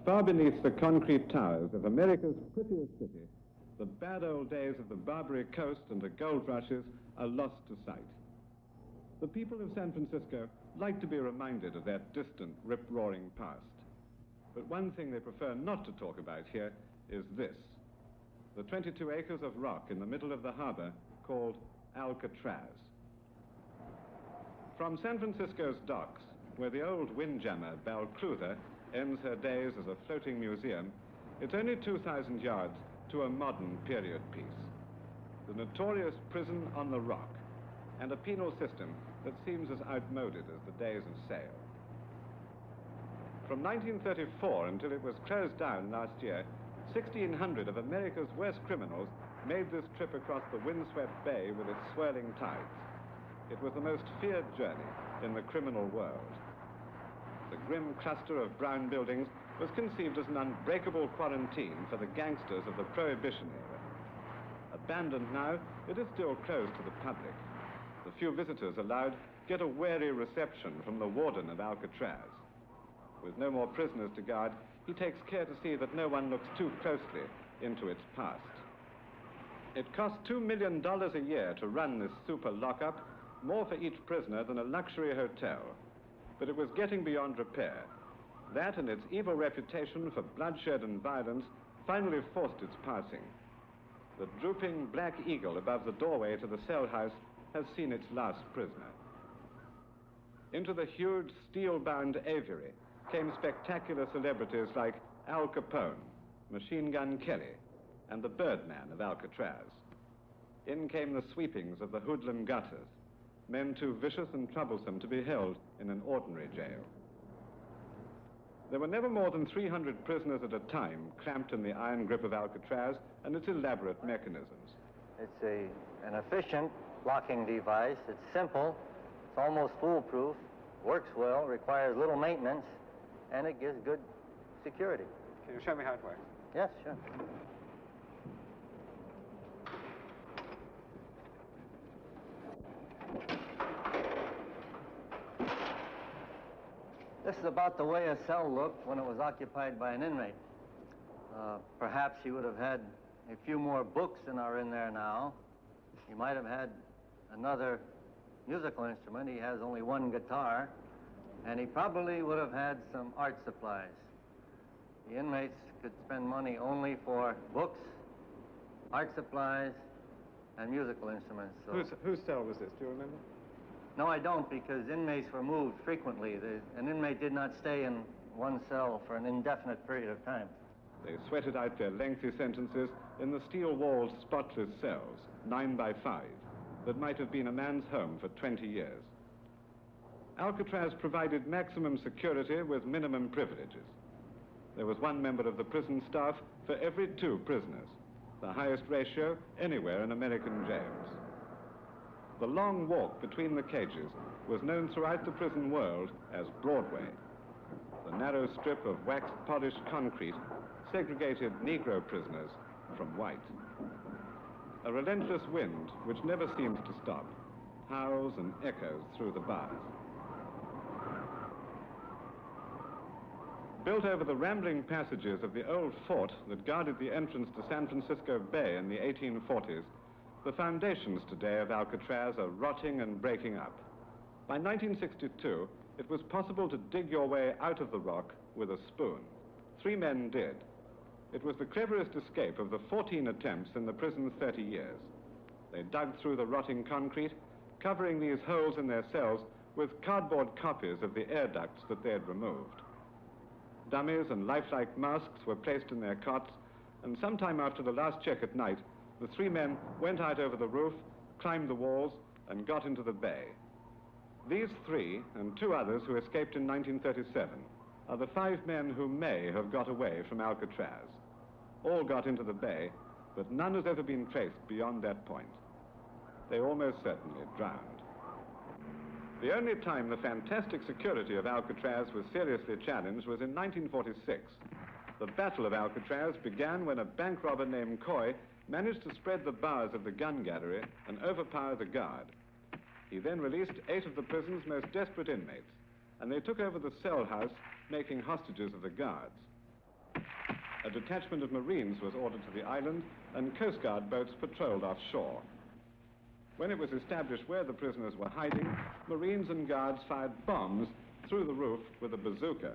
Far beneath the concrete towers of America's prettiest city, the bad old days of the Barbary Coast and the gold rushes are lost to sight. The people of San Francisco like to be reminded of that distant, rip-roaring past. But one thing they prefer not to talk about here is this: the 22 acres of rock in the middle of the harbor called Alcatraz. From San Francisco's docks, where the old windjammer Balclutha ends her days as a floating museum, it's only 2,000 yards to a modern period piece. The notorious prison on the rock, and a penal system that seems as outmoded as the days of sail. From 1934 until it was closed down last year, 1,600 of America's worst criminals made this trip across the windswept bay with its swirling tides. It was the most feared journey in the criminal world. The grim cluster of brown buildings was conceived as an unbreakable quarantine for the gangsters of the Prohibition era. Abandoned now, it is still closed to the public. The few visitors allowed get a wary reception from the warden of Alcatraz. With no more prisoners to guard, he takes care to see that no one looks too closely into its past. It costs $2 million a year to run this super lockup, more for each prisoner than a luxury hotel. But it was getting beyond repair. That and its evil reputation for bloodshed and violence finally forced its passing. The drooping black eagle above the doorway to the cell house has seen its last prisoner. Into the huge steel-bound aviary came spectacular celebrities like Al Capone, Machine Gun Kelly, and the Birdman of Alcatraz. In came the sweepings of the hoodlum gutters, men too vicious and troublesome to be held in an ordinary jail. There were never more than 300 prisoners at a time clamped in the iron grip of Alcatraz and its elaborate mechanisms. It's an efficient locking device. It's simple, it's almost foolproof, works well, requires little maintenance, and it gives good security. Can you show me how it works? Yes, sure. This is about the way a cell looked when it was occupied by an inmate. Perhaps he would have had a few more books than are in there now. He might have had another musical instrument. He has only one guitar. And he probably would have had some art supplies. The inmates could spend money only for books, art supplies, and musical instruments. So Whose cell was this? Do you remember? No, I don't, because inmates were moved frequently. An inmate did not stay in one cell for an indefinite period of time. They sweated out their lengthy sentences in the steel-walled, spotless cells, 9 by 5, that might have been a man's home for 20 years. Alcatraz provided maximum security with minimum privileges. There was one member of the prison staff for every 2 prisoners, the highest ratio anywhere in American jails. The long walk between the cages was known throughout the prison world as Broadway. The narrow strip of wax-polished concrete segregated Negro prisoners from white. A relentless wind, which never seems to stop, howls and echoes through the bars. Built over the rambling passages of the old fort that guarded the entrance to San Francisco Bay in the 1840s, the foundations today of Alcatraz are rotting and breaking up. By 1962, it was possible to dig your way out of the rock with a spoon. 3 men did. It was the cleverest escape of the 14 attempts in the prison's 30 years. They dug through the rotting concrete, covering these holes in their cells with cardboard copies of the air ducts that they had removed. Dummies and lifelike masks were placed in their cots, and sometime after the last check at night, the 3 men went out over the roof, climbed the walls, and got into the bay. These 3, and 2 others who escaped in 1937, are the 5 men who may have got away from Alcatraz. All got into the bay, but none has ever been traced beyond that point. They almost certainly drowned. The only time the fantastic security of Alcatraz was seriously challenged was in 1946. The Battle of Alcatraz began when a bank robber named Coy managed to spread the bars of the gun gallery and overpower the guard. He then released 8 of the prison's most desperate inmates, and they took over the cell house, making hostages of the guards. A detachment of Marines was ordered to the island, and Coast Guard boats patrolled offshore. When it was established where the prisoners were hiding, Marines and guards fired bombs through the roof with a bazooka.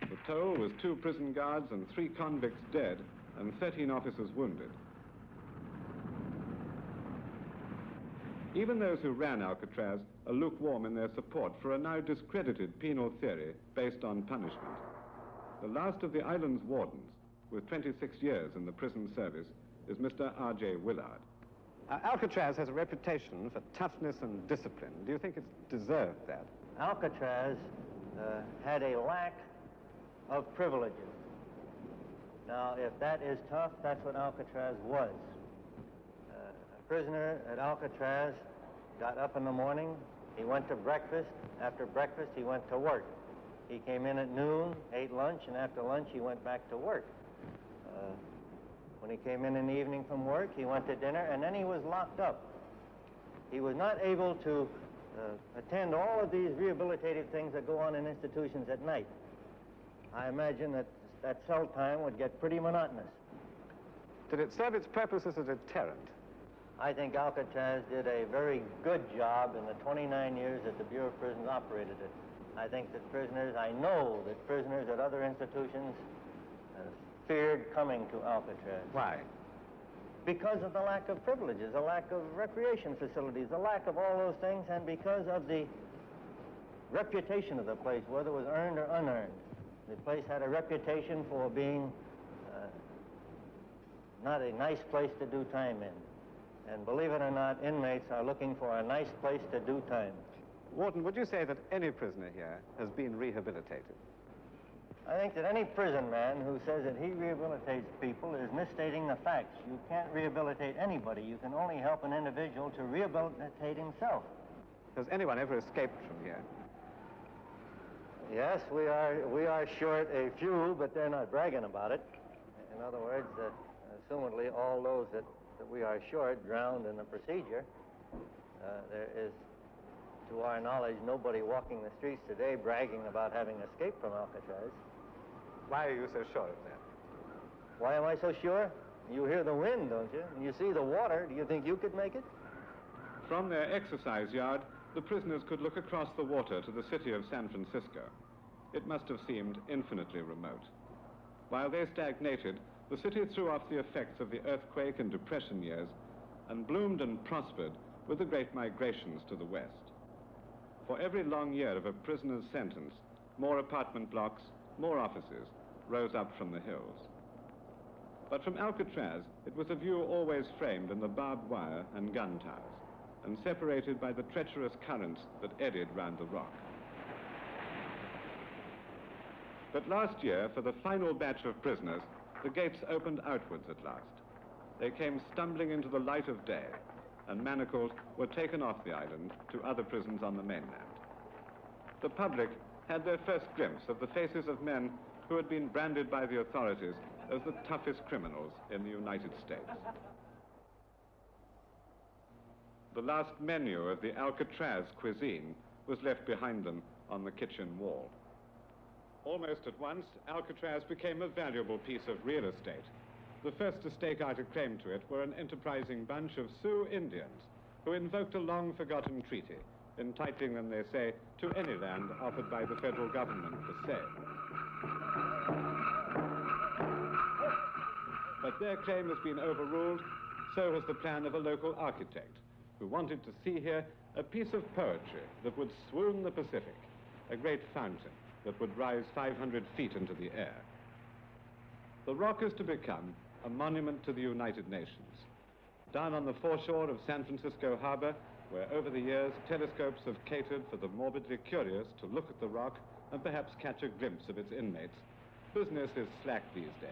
The toll was 2 prison guards and 3 convicts dead and 13 officers wounded. Even those who ran Alcatraz are lukewarm in their support for a now discredited penal theory based on punishment. The last of the island's wardens, with 26 years in the prison service, is Mr. R.J. Willard. Alcatraz has a reputation for toughness and discipline. Do you think it's deserved that? Alcatraz had a lack of privileges. Now, if that is tough, that's what Alcatraz was. A prisoner at Alcatraz got up in the morning, he went to breakfast. After breakfast, he went to work. He came in at noon, ate lunch, and after lunch, he went back to work. When he came in the evening from work, he went to dinner, and then he was locked up. He was not able to attend all of these rehabilitative things that go on in institutions at night. I imagine that cell time would get pretty monotonous. Did it serve its purpose as a deterrent? I think Alcatraz did a very good job in the 29 years that the Bureau of Prisons operated it. I think that I know that prisoners at other institutions feared coming to Alcatraz. Why? Because of the lack of privileges, the lack of recreation facilities, the lack of all those things, and because of the reputation of the place, whether it was earned or unearned. The place had a reputation for being not a nice place to do time in. And believe it or not, inmates are looking for a nice place to do time. Warden, would you say that any prisoner here has been rehabilitated? I think that any prison man who says that he rehabilitates people is misstating the facts. You can't rehabilitate anybody. You can only help an individual to rehabilitate himself. Has anyone ever escaped from here? Yes, we are short a few, but they're not bragging about it. In other words, assumedly all those that we are short drowned in the procedure. There is, to our knowledge, nobody walking the streets today bragging about having escaped from Alcatraz. Why are you so sure of that? Why am I so sure? You hear the wind, don't you? And you see the water. Do you think you could make it? From their exercise yard, the prisoners could look across the water to the city of San Francisco. It must have seemed infinitely remote. While they stagnated, the city threw off the effects of the earthquake and depression years and bloomed and prospered with the great migrations to the west. For every long year of a prisoner's sentence, more apartment blocks, more offices rose up from the hills. But from Alcatraz, it was a view always framed in the barbed wire and gun towers, and separated by the treacherous currents that eddied round the rock. But last year, for the final batch of prisoners, the gates opened outwards at last. They came stumbling into the light of day, and manacled were taken off the island to other prisons on the mainland. The public had their first glimpse of the faces of men who had been branded by the authorities as the toughest criminals in the United States. The last menu of the Alcatraz cuisine was left behind them on the kitchen wall. Almost at once, Alcatraz became a valuable piece of real estate. The first to stake out a claim to it were an enterprising bunch of Sioux Indians who invoked a long-forgotten treaty, entitling them, they say, to any land offered by the federal government for sale. But their claim has been overruled, so has the plan of a local architect who wanted to see here a piece of poetry that would swoon the Pacific, a great fountain that would rise 500 feet into the air. The rock is to become a monument to the United Nations. Down on the foreshore of San Francisco Harbor, where over the years telescopes have catered for the morbidly curious to look at the rock and perhaps catch a glimpse of its inmates, business is slack these days.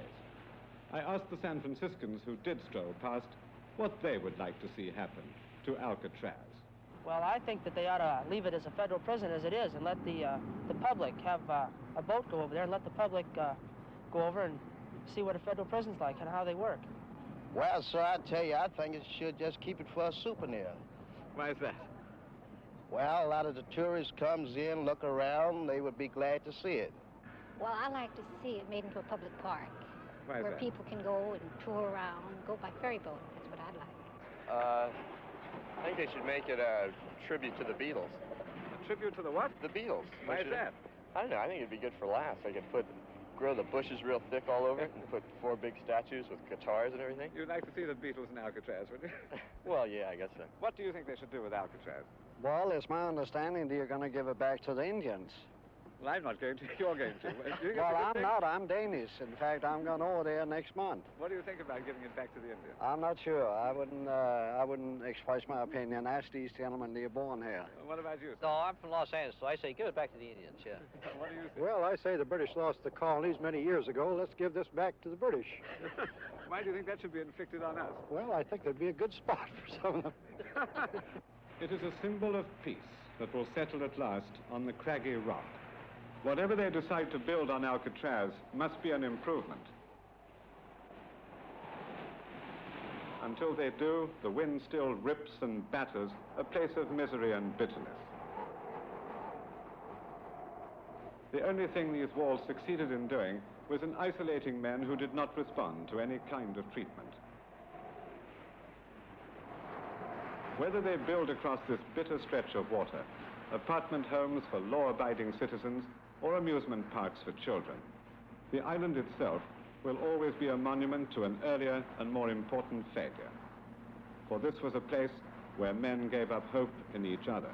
I asked the San Franciscans who did stroll past what they would like to see happen to Alcatraz. Well, I think that they ought to leave it as a federal prison as it is and let the public have a boat go over there and let the public go over and see what a federal prison's like and how they work. Well, sir, I tell you, I think it should just keep it for a souvenir. Why is that? Well, a lot of the tourists comes in, look around. They would be glad to see it. Well, I like to see it made into a public park. Why is where that? people can go and tour around, go by ferry boat. That's what I'd like. I think they should make it a tribute to the Beatles. A tribute to the what? The Beatles. Why is that? I don't know. I think it'd be good for laughs. They could grow the bushes real thick all over it and put 4 big statues with guitars and everything. You'd like to see the Beatles in Alcatraz, would you? Well, yeah, I guess so. What do you think they should do with Alcatraz? Well, it's my understanding that you're going to give it back to the Indians. Well, I'm not going to. You're going to. Do you think it's a Well, good I'm thing? not. I'm Danish. In fact, I'm going over there next month. What do you think about giving it back to the Indians? I'm not sure. I wouldn't express my opinion. Ask these gentlemen. They're born here. What about you, sir? No, I'm from Los Angeles, so I say give it back to the Indians, yeah. What do you think? Well, I say the British lost the colonies many years ago. Let's give this back to the British. Why do you think that should be inflicted on us? Well, I think there'd be a good spot for some of them. It is a symbol of peace that will settle at last on the craggy rock. Whatever they decide to build on Alcatraz must be an improvement. Until they do, the wind still rips and batters a place of misery and bitterness. The only thing these walls succeeded in doing was in isolating men who did not respond to any kind of treatment. Whether they build across this bitter stretch of water, apartment homes for law-abiding citizens or amusement parks for children, the island itself will always be a monument to an earlier and more important failure. For this was a place where men gave up hope in each other.